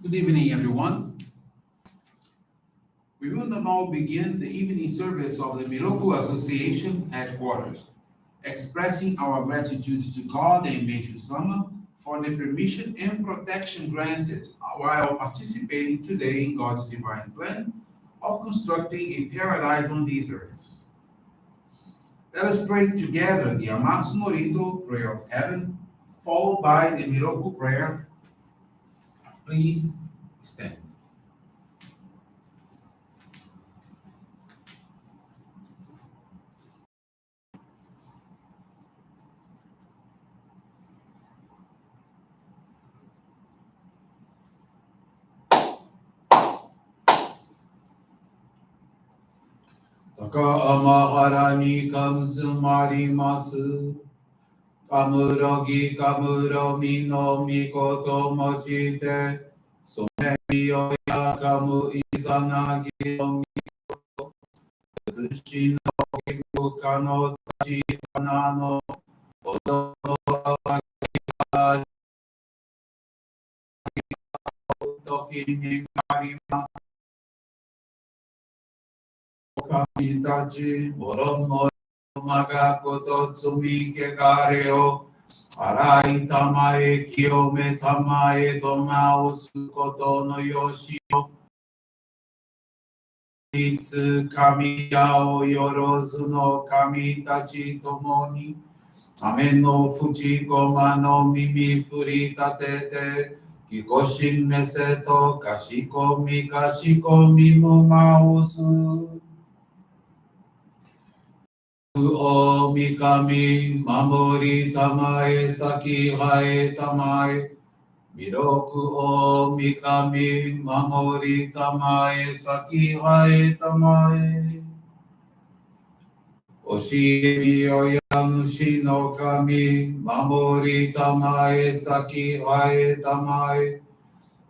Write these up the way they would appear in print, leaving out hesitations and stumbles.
Good evening, everyone. We will now begin the evening service of the Miroku Association headquarters, expressing our gratitude to God and Meishu-sama for the permission and protection granted while participating today in God's divine plan of constructing a paradise on this earth. Let us pray together the Amatsu-Norito Prayer of Heaven, followed by the Miroku Prayer. Please stand. Takamaharani kamsumarimasu. Kamurogi kamuromi no mikoto mochite. Somemiyoya kamu izanagi no mikoto. Rushi no kimuka no tachi kanano. Odo no awakiwa toki ni marimasu. Kamitachi moromo magakoto tsumike kareo. Arai tamae kiyome tamae tomao sukoto no yoshio. Itsu kami yao yorozu no kami tachi tomoni. Amen no fuji goma no mimi furita tete. Kikoshin meseto kashiko mi mumausu. O mikami mamori tamae saki hae tamae. Miroku o mikami mamori tamae saki hae tamae. Oshie miyoyanushi no kami mamori tamae saki hae tamae.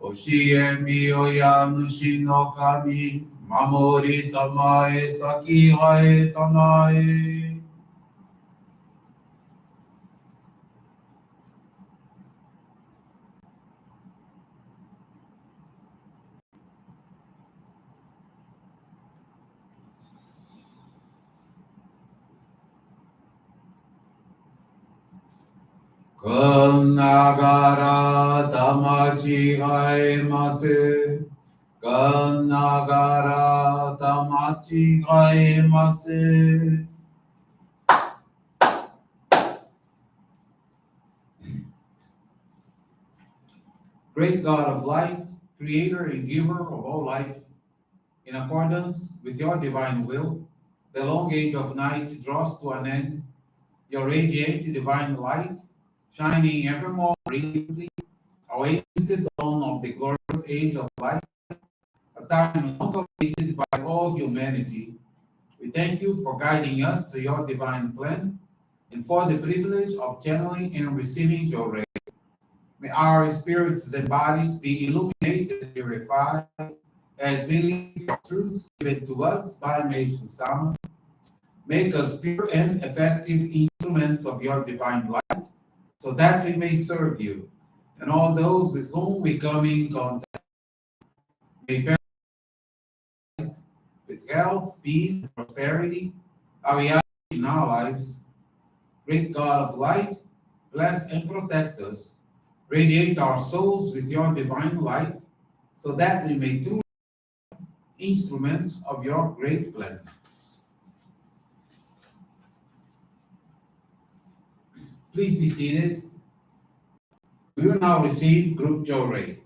Oshie miyoyanushi no kami mamori tamae saki hae tamae. Kanagara tamachi haemase. Kanagara tamachi haemase. Great God of light, creator and giver of all life, in accordance with your divine will, the long age of night draws to an end. Your radiant divine light, shining ever more brilliantly, awakens the dawn of the glorious age of light, a time long awaited by all humanity. We thank you for guiding us to your divine plan and for the privilege of channeling and receiving Johrei. May our spirits and bodies be illuminated and purified as we live your truth given to us by Meishu-sama. Make us pure and effective instruments of your divine light so that we may serve you and all those with whom we come in contact. May bear with health, peace, and prosperity, our reality in our lives. Great God of light, bless and protect us. Radiate our souls with your divine light so that we may truly be instruments of your great plan. Please be seated. We will now receive Group Johrei.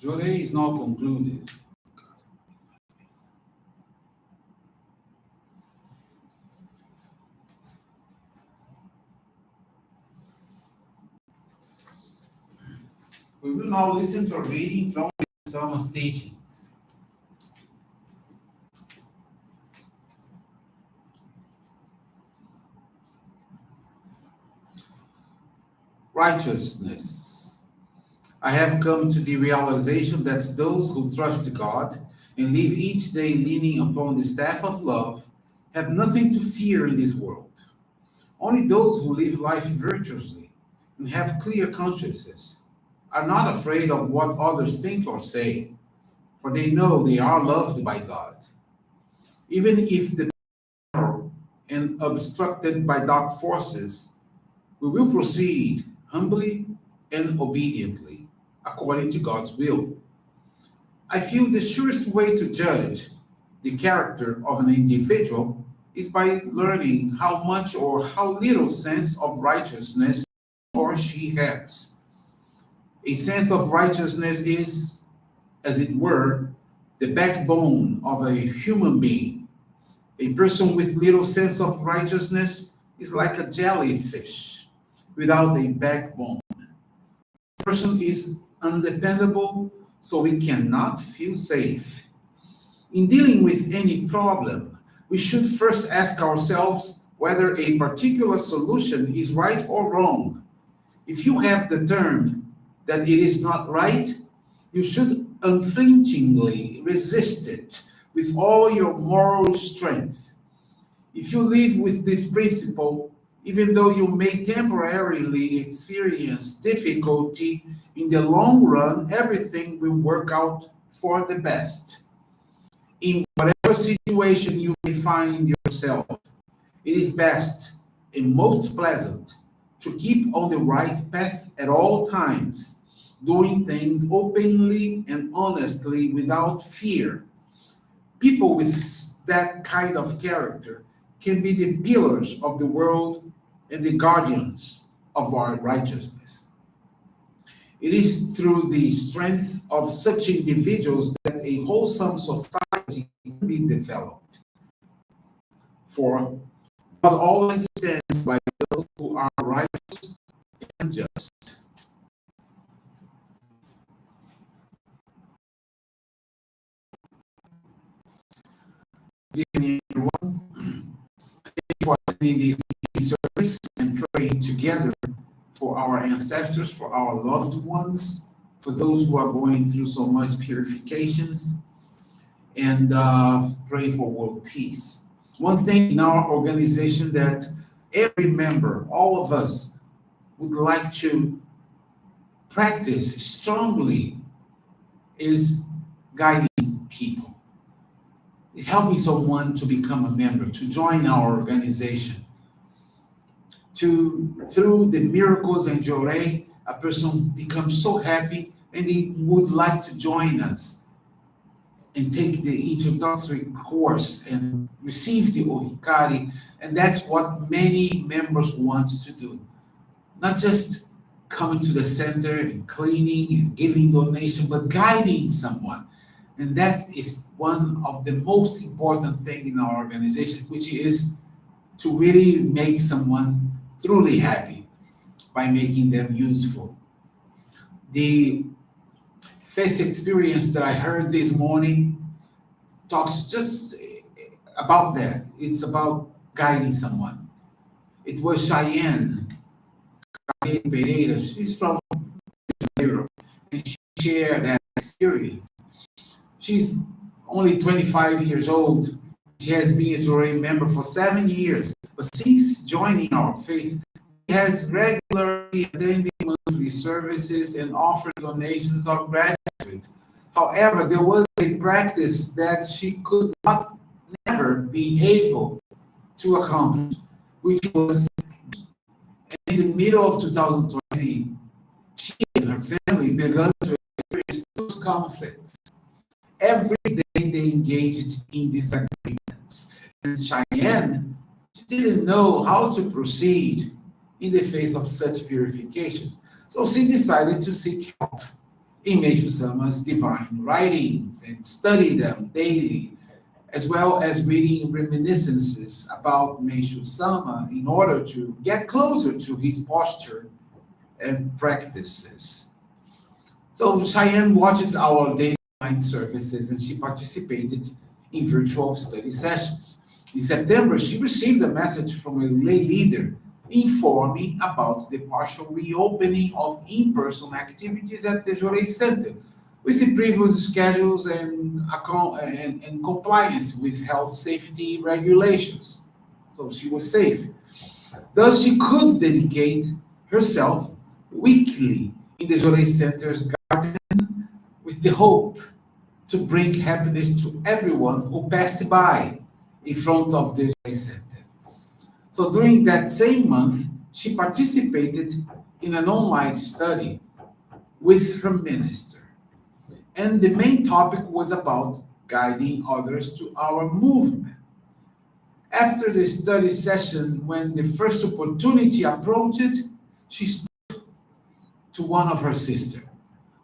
Johrei is now concluded. We will now listen to a reading from Meishu-sama's teachings. Righteousness. I have come to the realization that those who trust God and live each day leaning upon the staff of love have nothing to fear in this world. Only those who live life virtuously and have clear consciences are not afraid of what others think or say, for they know they are loved by God. Even if the narrow and obstructed by dark forces, we will proceed humbly and obediently, according to God's will. I feel the surest way to judge the character of an individual is by learning how much or how little sense of righteousness he or she has. A sense of righteousness is, as it were, the backbone of a human being. A person with little sense of righteousness is like a jellyfish without a backbone. The person is undependable, so we cannot feel safe. In dealing with any problem, we should first ask ourselves whether a particular solution is right or wrong. If you have determined that it is not right, you should unflinchingly resist it with all your moral strength. If you live with this principle, even though you may temporarily experience difficulty, in the long run, everything will work out for the best. In whatever situation you may find yourself, it is best and most pleasant to keep on the right path at all times, doing things openly and honestly without fear. People with that kind of character can be the pillars of the world and the guardians of our righteousness. It is through the strength of such individuals that a wholesome society can be developed. For God always stands by those who are righteous and just. Good evening, everyone. Thank you for attending this service and praying together for our ancestors, for our loved ones, for those who are going through so much purifications, and praying for world peace. One thing in our organization that every member, all of us, would like to practice strongly is guiding people. Helping someone to become a member, to join our organization. Through the miracles and Johrei, a person becomes so happy and he would like to join us and take the introductory course and receive the Ohikari. And that's what many members want to do. Not just coming to the center and cleaning and giving donation, but guiding someone. And that is one of the most important things in our organization, which is to really make someone truly happy by making them useful. The faith experience that I heard this morning talks just about that. It's about guiding someone. It was Cheyenne Pereira. She's from Europe, and she shared that experience. She's only 25 years old. She has been a Johrei member for 7 years. But since joining our faith, she has regularly attended monthly services and offered donations of gratitude. However, there was a practice that she could not never be able to accomplish, which was in the middle of 2020, she and her family began to experience those conflicts. Every day they engaged in disagreements. And Cheyenne, she didn't know how to proceed in the face of such purifications. So she decided to seek help. in Meishu-sama's divine writings and study them daily, as well as reading reminiscences about Meishu-sama in order to get closer to his posture and practices. So Cheyenne watched our daily mind services and she participated in virtual study sessions. In September, she received a message from a lay leader informing about the partial reopening of in-person activities at the Johrei Center, with the previous schedules and compliance with health safety regulations. So she was safe. Thus, she could dedicate herself weekly in the Johrei Center's garden with the hope to bring happiness to everyone who passed by in front of the Johrei Center. So during that same month, she participated in an online study with her minister. And the main topic was about guiding others to our movement. After the study session, when the first opportunity approached, she spoke to one of her sisters,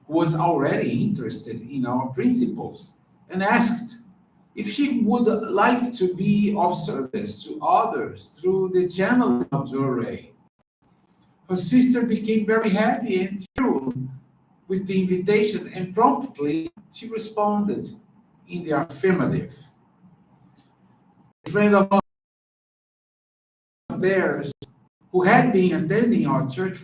who was already interested in our principles, and asked if she would like to be of service to others through the channel of Johrei. Her sister became very happy and thrilled with the invitation, and promptly she responded in the affirmative. A friend of theirs who had been attending our church,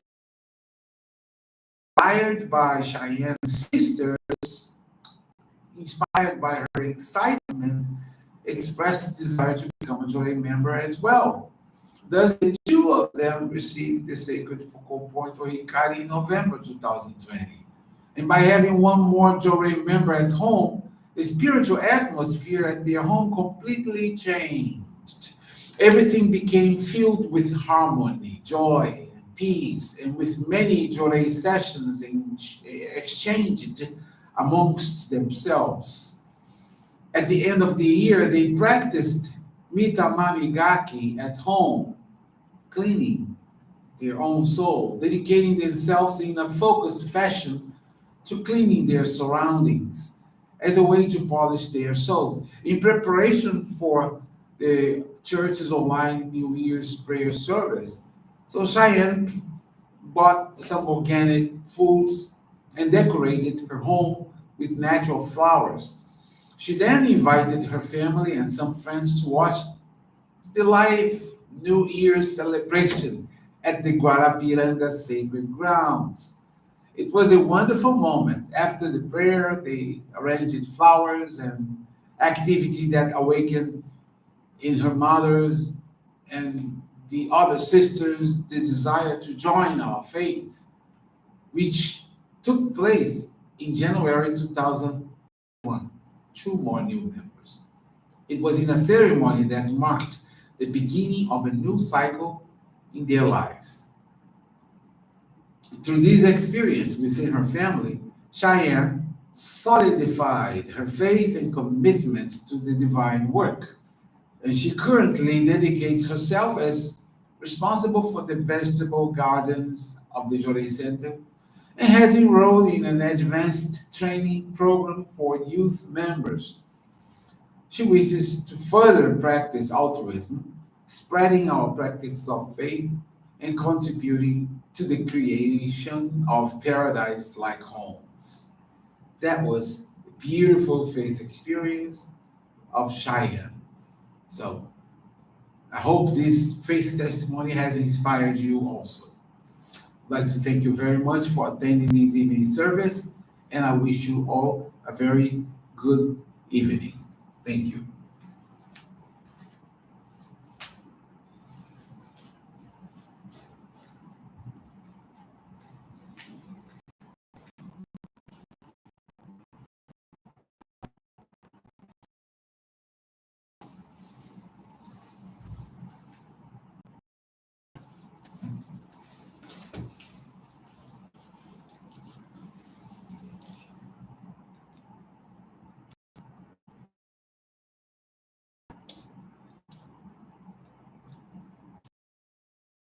inspired by Cheyenne's sisters, inspired by her excitement, expressed desire to become a Johrei member as well. Thus, the two of them received the sacred focal point or Hikari in November 2020. And by having one more Johrei member at home, the spiritual atmosphere at their home completely changed. Everything became filled with harmony, joy, and peace, and with many Johrei sessions exchanged amongst themselves. At the end of the year, they practiced Mita Mamigaki at home, cleaning their own soul, dedicating themselves in a focused fashion to cleaning their surroundings as a way to polish their souls. In preparation for the church's online New Year's prayer service, so Cheyenne bought some organic foods and decorated her home with natural flowers. She then invited her family and some friends to watch the live New Year's celebration at the Guarapiranga Sacred Grounds. It was a wonderful moment. After the prayer, they arranged flowers and activity that awakened in her mother's and the other sisters the desire to join our faith, which took place in January 2001. Two more new members. It was in a ceremony that marked the beginning of a new cycle in their lives. Through this experience within her family, Cheyenne solidified her faith and commitment to the divine work. And she currently dedicates herself as responsible for the vegetable gardens of the Johrei Center and has enrolled in an advanced training program for youth members. She wishes to further practice altruism, spreading our practices of faith and contributing to the creation of paradise-like homes. That was a beautiful faith experience of Cheyenne. So I hope this faith testimony has inspired you also. I'd like to thank you very much for attending this evening service, and I wish you all a very good evening. Thank you.